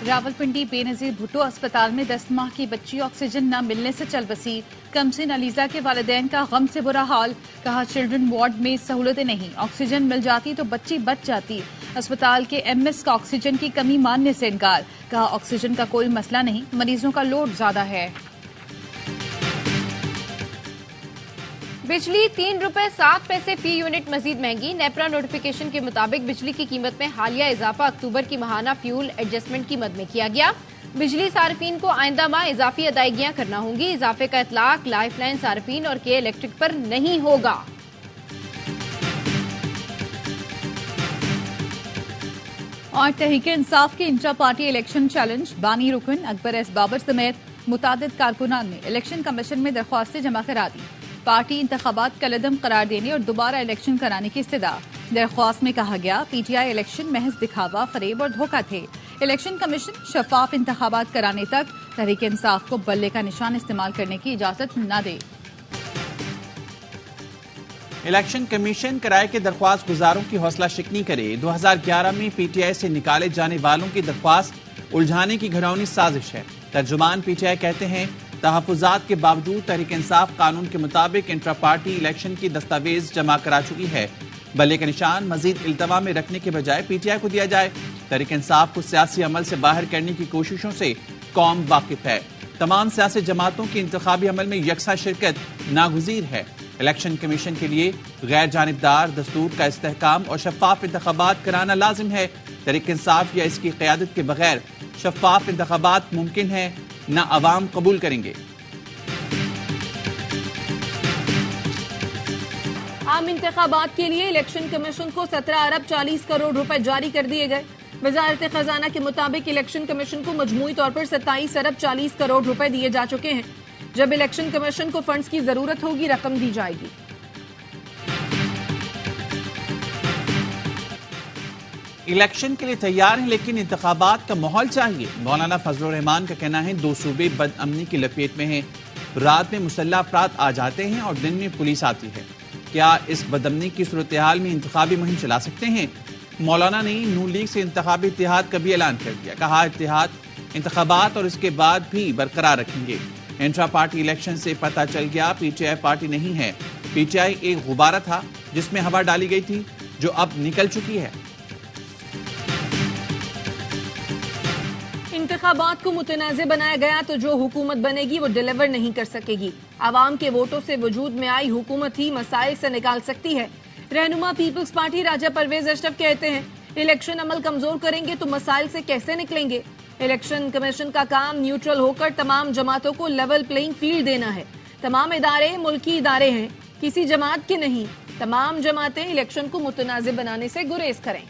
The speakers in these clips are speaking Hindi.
रावलपिंडी बेनजीर भुट्टो अस्पताल में 10 माह की बच्ची ऑक्सीजन न मिलने से चल बसी। कमसिन अलीजा के वालिदैन का गम से बुरा हाल। कहा चिल्ड्रन वार्ड में सहूलतें नहीं, ऑक्सीजन मिल जाती तो बच्ची बच जाती। अस्पताल के एमएस का ऑक्सीजन की कमी मानने से इनकार। कहा ऑक्सीजन का कोई मसला नहीं, मरीजों का लोड ज्यादा है। बिजली 3 रुपए 7 पैसे फी यूनिट मजीद महंगी। नेपरा नोटिफिकेशन के मुताबिक बिजली की कीमत में हालिया इजाफा अक्टूबर की माहाना फ्यूल एडजस्टमेंट की मद में किया गया। बिजली सार्फिन को आइंदा माह इजाफी अदायगियां करना होंगी। इजाफे का इतलाक लाइफलाइन सार्फिन और के इलेक्ट्रिक पर नहीं होगा। और तहरीक इंसाफ के इंट्रा पार्टी इलेक्शन चैलेंज। बानी रुकन अकबर एस बाबर समेत मुतादिद कारकुनान ने इलेक्शन कमीशन में दरख्वास्तें जमा करा दी। पार्टी इंतखाबात कलदम करार देने और दोबारा इलेक्शन कराने की इस्तदा। दरख्वास्त में कहा गया पीटीआई इलेक्शन महज दिखावा, फरेब और धोखा थे। इलेक्शन कमीशन शफाफ इंतखाबात कराने तक तहरीक इंसाफ को बल्ले का निशान इस्तेमाल करने की इजाजत न दे। इलेक्शन कमीशन किराए के दरख्वास्त गुजारों की हौसला शिकनी करे। 2011 में पीटीआई से निकाले जाने वालों की दरख्वास्त उलझाने की घिनौनी साजिश है। तर्जुमान पीटीआई कहते हैं तहफुजात के बावजूद तहरीक इंसाफ कानून के मुताबिक इंट्रा पार्टी इलेक्शन की दस्तावेज जमा करा चुकी है। बल्ले का निशान मजीद इल्तवा में रखने के बजाय पीटीआई को दिया जाए। तहरीक इंसाफ को सियासी अमल से बाहर करने की कोशिशों से कौम वाकिफ है। तमाम सियासी जमातों की इंतखाबी अमल में यकसा शिरकत नागुज़ीर है। इलेक्शन कमीशन के लिए गैर जानिबदार दस्तूर का इस्तेहकाम और शफाफ इंतखाबात कराना लाजिम है। तहरीक इंसाफ या इसकी क़यादत के बगैर शफाफ इंतखाबात मुमकिन है न अवाम कबूल करेंगे। आम इंतखाबात के लिए इलेक्शन कमीशन को 17 अरब 40 करोड़ रुपए जारी कर दिए गए। वजारत खजाना के मुताबिक इलेक्शन कमीशन को मजमूई तौर पर 27 अरब 40 करोड़ रुपए दिए जा चुके हैं। जब इलेक्शन कमीशन को फंड्स की जरूरत होगी रकम दी जाएगी। इलेक्शन के लिए तैयार हैं लेकिन इंतखाबात का माहौल चाहिए। मौलाना फजलुर रहमान का कहना है 2 सूबे बदअमनी की लपेट में हैं। रात में मुसल्लह अफराद आ जाते हैं और दिन में पुलिस आती है। क्या इस बदअमनी की सूरत हाल में इंतखाबी मुहिम चला सकते हैं? मौलाना ने नून लीग से इंतखाबी इत्तेहाद का भी ऐलान कर दिया। कहा इत्तेहाद इंतखाबात और इसके बाद भी बरकरार रखेंगे। इंट्रा पार्टी इलेक्शन से पता चल गया पीटीआई पार्टी नहीं है। पीटीआई एक गुब्बारा था जिसमें हवा डाली गई थी जो अब निकल चुकी है। इंतखाबात को मुतनाज़े बनाया गया तो जो हुकूमत बनेगी वो डिलीवर नहीं कर सकेगी। आवाम के वोटों से वजूद में आई हुकूमत ही मसाइल से निकाल सकती है। रहनुमा पीपल्स पार्टी राजा परवेज अशरफ कहते हैं इलेक्शन अमल कमजोर करेंगे तो मसाइल से कैसे निकलेंगे। इलेक्शन कमीशन का काम न्यूट्रल होकर तमाम जमातों को लेवल प्लेइंग फील्ड देना है। तमाम इदारे मुल्की इदारे हैं, किसी जमात के नहीं। तमाम जमातें इलेक्शन को मुतनाज़े बनाने से गुरेज करें।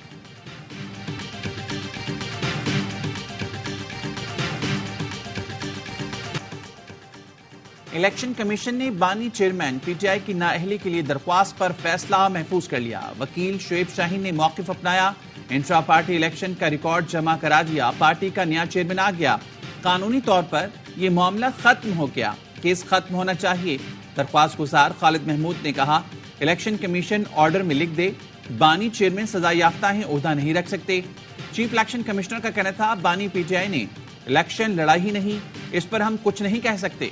इलेक्शन कमीशन ने बानी चेयरमैन पीटीआई की नाअहली के लिए दरख्वास्त पर फैसला महफूज कर लिया। वकील शुएब शाहीन ने मौक़िफ़ अपनाया। इंट्रा पार्टी इलेक्शन का रिकॉर्ड जमा करा दिया। पार्टी का नया चेयरमैन आ गया। कानूनी तौर पर यह मामला खत्म हो गया। केस खत्म होना चाहिए। दरख्वास्त गुजार खालिद महमूद ने कहा इलेक्शन कमीशन ऑर्डर में लिख दे बानी चेयरमैन सजा याफ्ता है, ओहदा नहीं रख सकते। चीफ इलेक्शन कमिश्नर का कहना था बानी पीटीआई ने इलेक्शन लड़ा ही नहीं, इस पर हम कुछ नहीं कह सकते।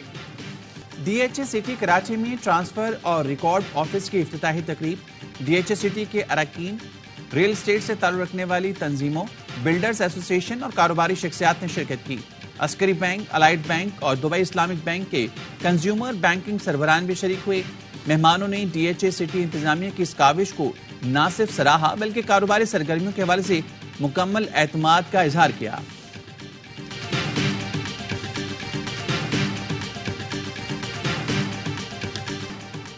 डीएचए सिटी कराची में ट्रांसफर और रिकॉर्ड ऑफिस की इफ्तिताही तकरीब। डीएचए सिटी के अरकान, रियल एस्टेट से ताल्लुक रखने वाली तंजीमों, बिल्डर्स एसोसिएशन और कारोबारी शख्सियात ने शिरकत की। अस्करी बैंक, अलाइड बैंक और दुबई इस्लामिक बैंक के कंज्यूमर बैंकिंग सरबराहान भी शरीक हुए। मेहमानों ने डीएचए सिटी इंतजामिया की इस काविश को न सिर्फ सराहा बल्कि कारोबारी सरगर्मियों के हवाले से मुकम्मल एतमाद का इजहार किया।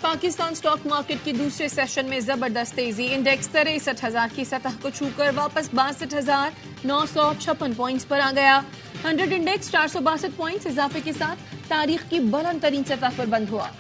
पाकिस्तान स्टॉक मार्केट की दूसरे सेशन में जबरदस्त तेजी। इंडेक्स 63,000 की सतह को छूकर वापस 62,956 पॉइंट्स पर आ गया। 100 इंडेक्स 462 पॉइंट्स इजाफे के साथ तारीख की बुलंद तरीन सतह पर बंद हुआ।